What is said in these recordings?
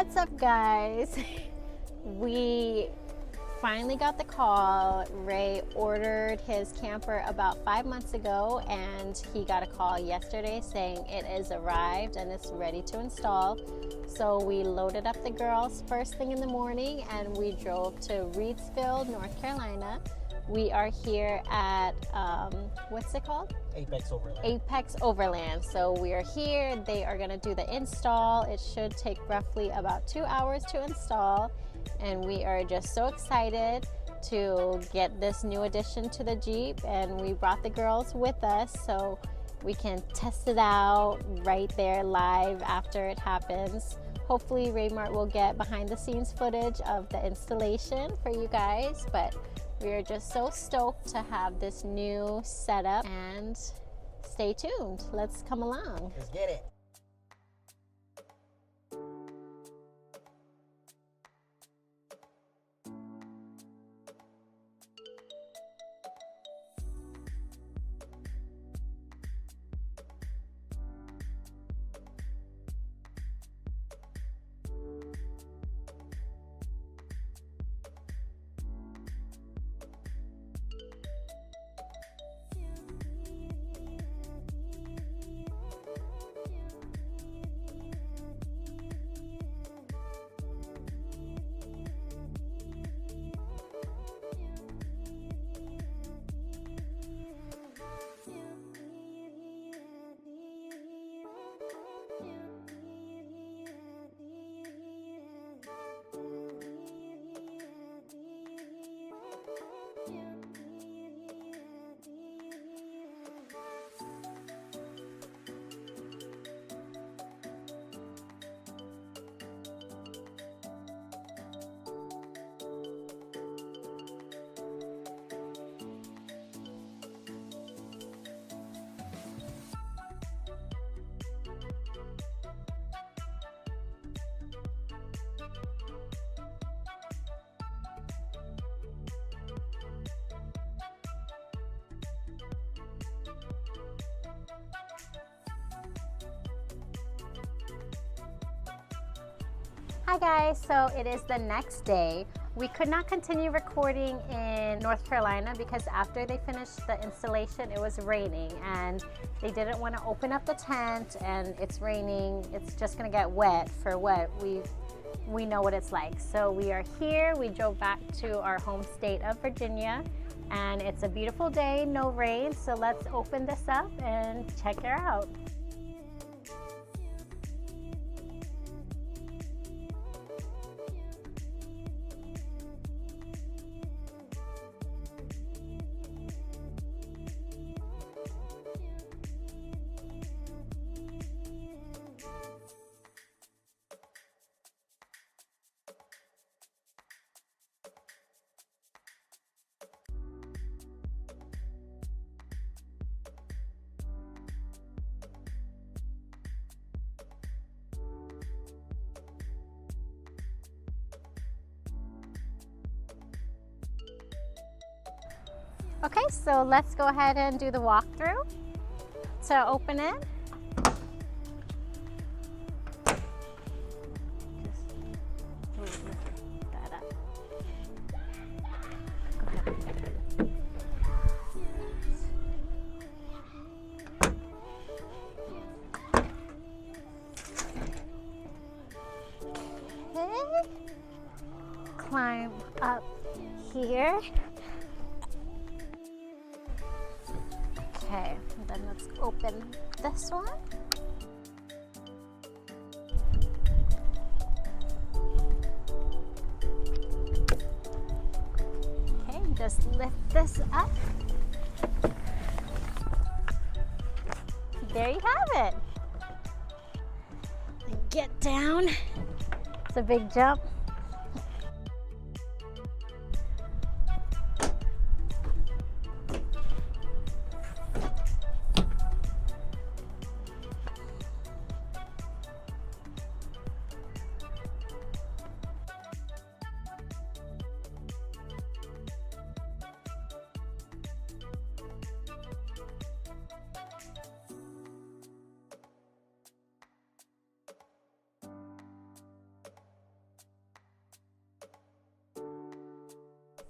What's up, guys? We finally got the call. Ray ordered his camper about 5 months ago, and he got a call yesterday saying it is arrived and it's ready to install. So we loaded up the girls first thing in the morning and we drove to Reidsville, North Carolina. We are here at, what's it called? Apex Overland. Apex Overland. So we are here. They are going to do the install. It should take roughly about 2 hours to install. And we are just so excited to get this new addition to the Jeep. And we brought the girls with us so we can test it out right there live after it happens. Hopefully Raymart will get behind the scenes footage of the installation for you guys. But we are just so stoked to have this new setup, and stay tuned. Let's come along. Let's get it. Hi guys, so it is the next day. We could not continue recording in North Carolina because after they finished the installation, it was raining and they didn't want to open up the tent, and it's raining. It's just gonna get wet for what we know what it's like. So we are here. We drove back to our home state of Virginia, and it's a beautiful day, no rain. So let's open this up and check her out. Okay, so let's go ahead and do the walkthrough. To open it, just move that up. Okay, climb up here. Okay, then let's open this one. Okay, just lift this up. There you have it. Get down. It's a big jump.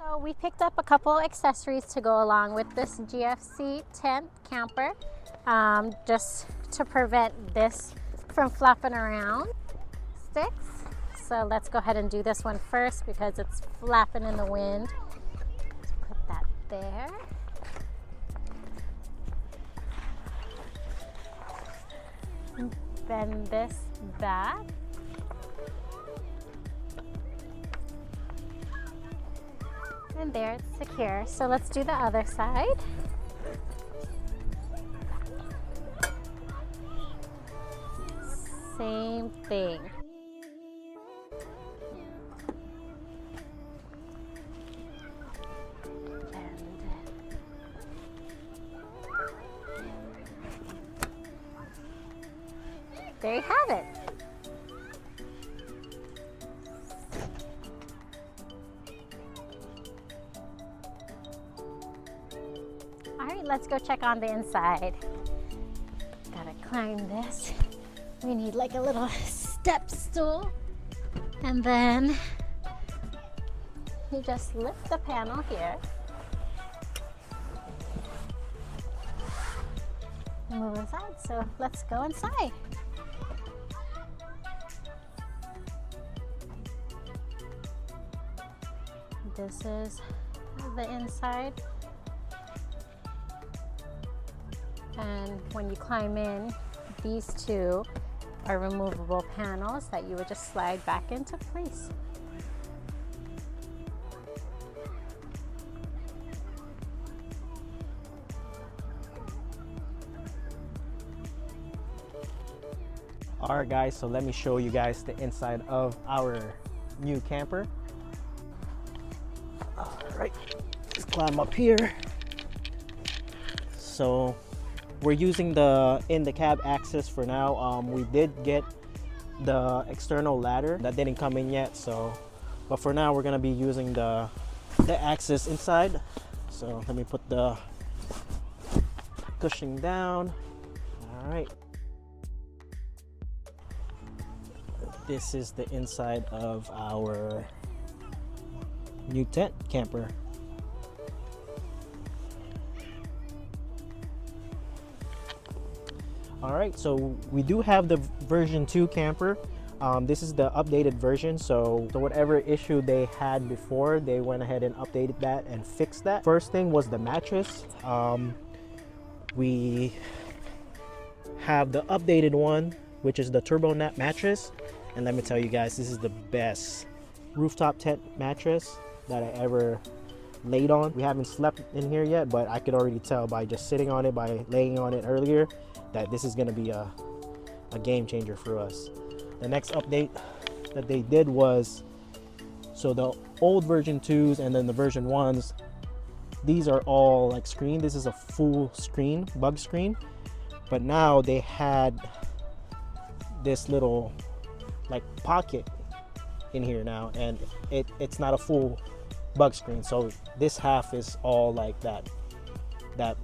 So we picked up a couple accessories to go along with this GFC tent camper, just to prevent this from flopping around. Sticks. So let's go ahead and do this one first because it's flapping in the wind. Just put that there. Bend this back. And there, it's secure. So let's do the other side. Same thing. There you have it. All right, let's go check on the inside. Gotta climb this. We need like a little step stool. And then you just lift the panel here. Move inside, so let's go inside. This is the inside, and when you climb in, these two are removable panels that you would just slide back into place. All right guys, so let me show you guys the inside of our new camper. All right, let's climb up here. So we're using the in the cab access for now. We did get the external ladder that didn't come in yet, so but for now we're gonna be using the access inside. So let me put the cushioning down. All right. This is the inside of our new tent camper. All right, so we do have the version 2 camper. This is the updated version, so whatever issue they had before, they went ahead and updated that and fixed that. First thing was the mattress. We have the updated one, which is the Turbo Nap mattress. And let me tell you guys, this is the best rooftop tent mattress that I ever laid on. We haven't slept in here yet, but I could already tell by just sitting on it, by laying on it earlier, that this is gonna be a game changer for us. The next update that they did was, so the old version 2s and then the version 1s, these are all like screen. This is a full screen, bug screen. But now they had this little like pocket in here now, and it's not a full bug screen, so this half is all like that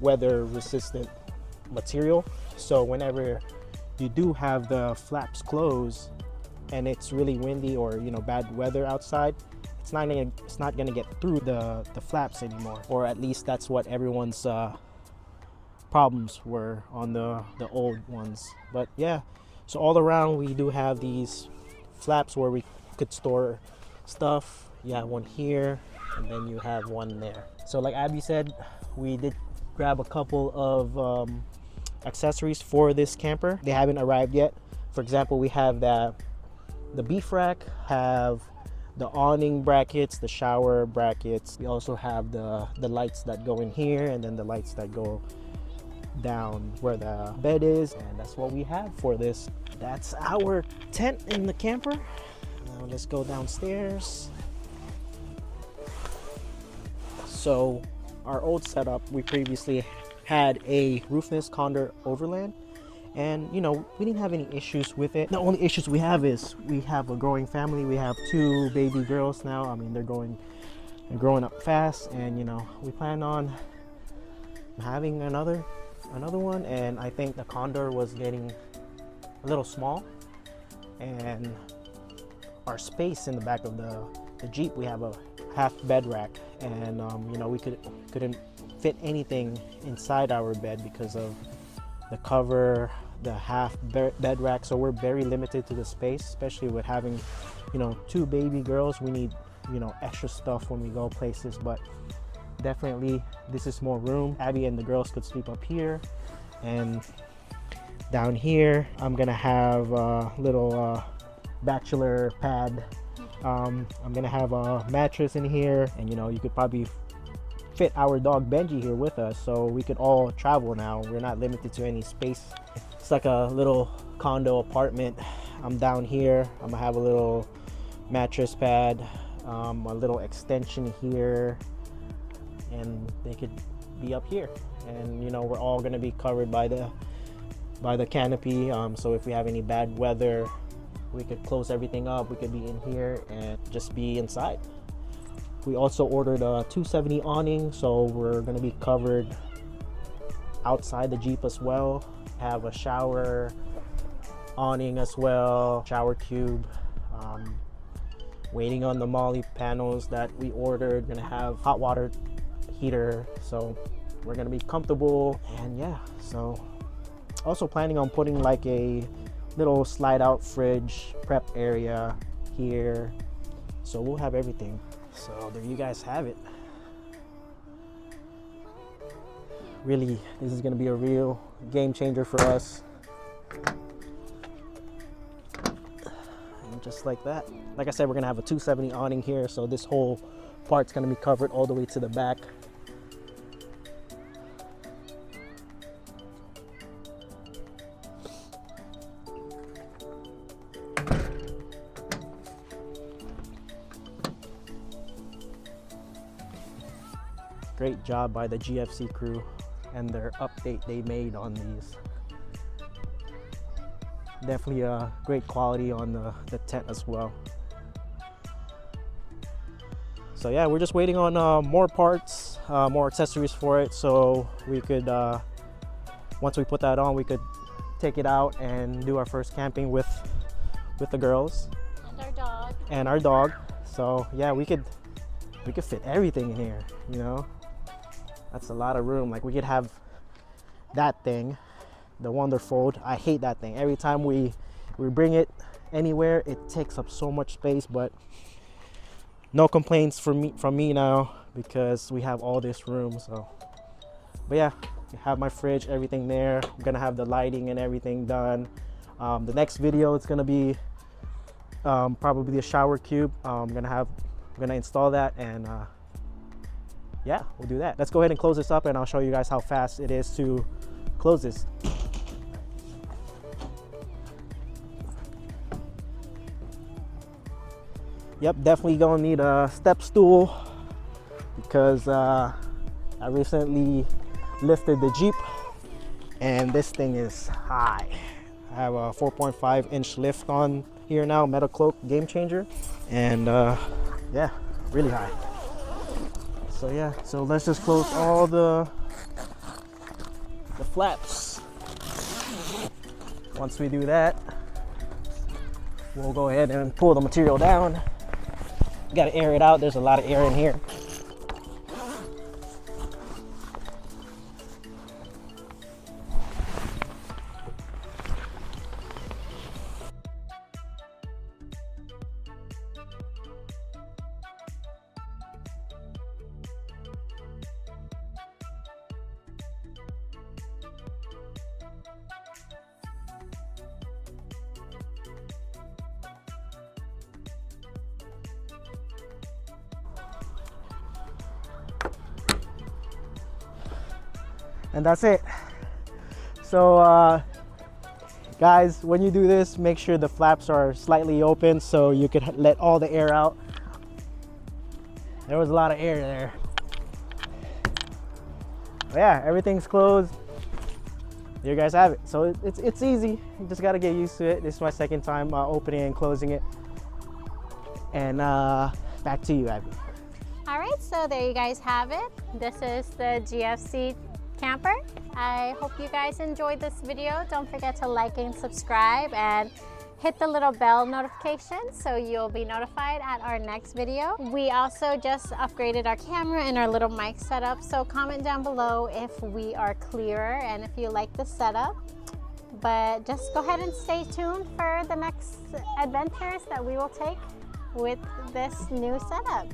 weather resistant material. So whenever you do have the flaps closed and it's really windy or bad weather outside, it's not gonna get through the flaps anymore, or at least that's what everyone's problems were on the old ones. But yeah, so all around we do have these flaps where we could store stuff. You have one here and then you have one there. So like Abby said, we did grab a couple of accessories for this camper. They haven't arrived yet. For example, we have the beef rack, have the awning brackets, the shower brackets. We also have the lights that go in here, and then the lights that go down where the bed is. And that's what we have for this. That's our tent in the camper. Now let's go downstairs. So our old setup, we previously had a roofless condor overland, and we didn't have any issues with it. The only issues we have is we have a growing family. We have 2 baby girls now. I mean, they're growing up fast, and we plan on having another one. And I think the condor was getting a little small, and our space in the back of the Jeep, I half bed rack, and you know, we couldn't fit anything inside our bed because of the cover, the half bed rack. So we're very limited to the space, especially with having, you know, 2 baby girls. We need, you know, extra stuff when we go places, but definitely this is more room. Abby and the girls could sleep up here, and down here I'm gonna have a little bachelor pad. I'm gonna have a mattress in here, and you know, you could probably fit our dog Benji here with us, so we could all travel now. We're not limited to any space. It's like a little condo apartment. I'm down here. I'm gonna have a little mattress pad, a little extension here, and they could be up here. And you know, we're all gonna be covered by the canopy. So if we have any bad weather, we could close everything up. We could be in here and just be inside. We also ordered a 270 awning, so we're gonna be covered outside the Jeep as well. Have a shower awning as well, shower cube. Waiting on the Molly panels that we ordered. Gonna have hot water heater, so we're gonna be comfortable. And yeah, so also planning on putting like a little slide out fridge prep area here, so we'll have everything. So there you guys have it. Really, this is gonna be a real game changer for us. And just like that, like I said, we're gonna have a 270 awning here, so this whole part's gonna be covered all the way to the back. Great job by the GFC crew and their update they made on these. Definitely a great quality on the tent as well. So yeah, we're just waiting on more parts, more accessories for it, so we could, once we put that on, we could take it out and do our first camping with the girls. And our dog. And our dog. So yeah, we could fit everything in here, you know? That's a lot of room. Like, we could have that thing, the Wonderfold. I hate that thing. Every time we bring it anywhere, it takes up so much space, but no complaints from me now, because we have all this room. So, but yeah, I have my fridge, everything there. I'm gonna have the lighting and everything done. The next video, it's gonna be probably a shower cube. I'm gonna install that, and yeah, we'll do that. Let's go ahead and close this up, and I'll show you guys how fast it is to close this. Yep, definitely gonna need a step stool, because I recently lifted the Jeep, and this thing is high. I have a 4.5-inch lift on here now, Metal Cloak Game Changer, and yeah, really high. So yeah, so let's just close all the flaps. Once we do that, we'll go ahead and pull the material down. Got to air it out. There's a lot of air in here. And that's it. So guys, when you do this, make sure the flaps are slightly open so you can let all the air out. There was a lot of air there. But yeah, everything's closed. There you guys have it. So it's easy. You just gotta get used to it. This is my second time opening and closing it. And back to you, Abby. All right, so there you guys have it. This is the GFC camper. I hope you guys enjoyed this video. Don't forget to like and subscribe, and hit the little bell notification so you'll be notified at our next video. We also just upgraded our camera and our little mic setup, so comment down below if we are clearer and if you like the setup. But just go ahead and stay tuned for the next adventures that we will take with this new setup.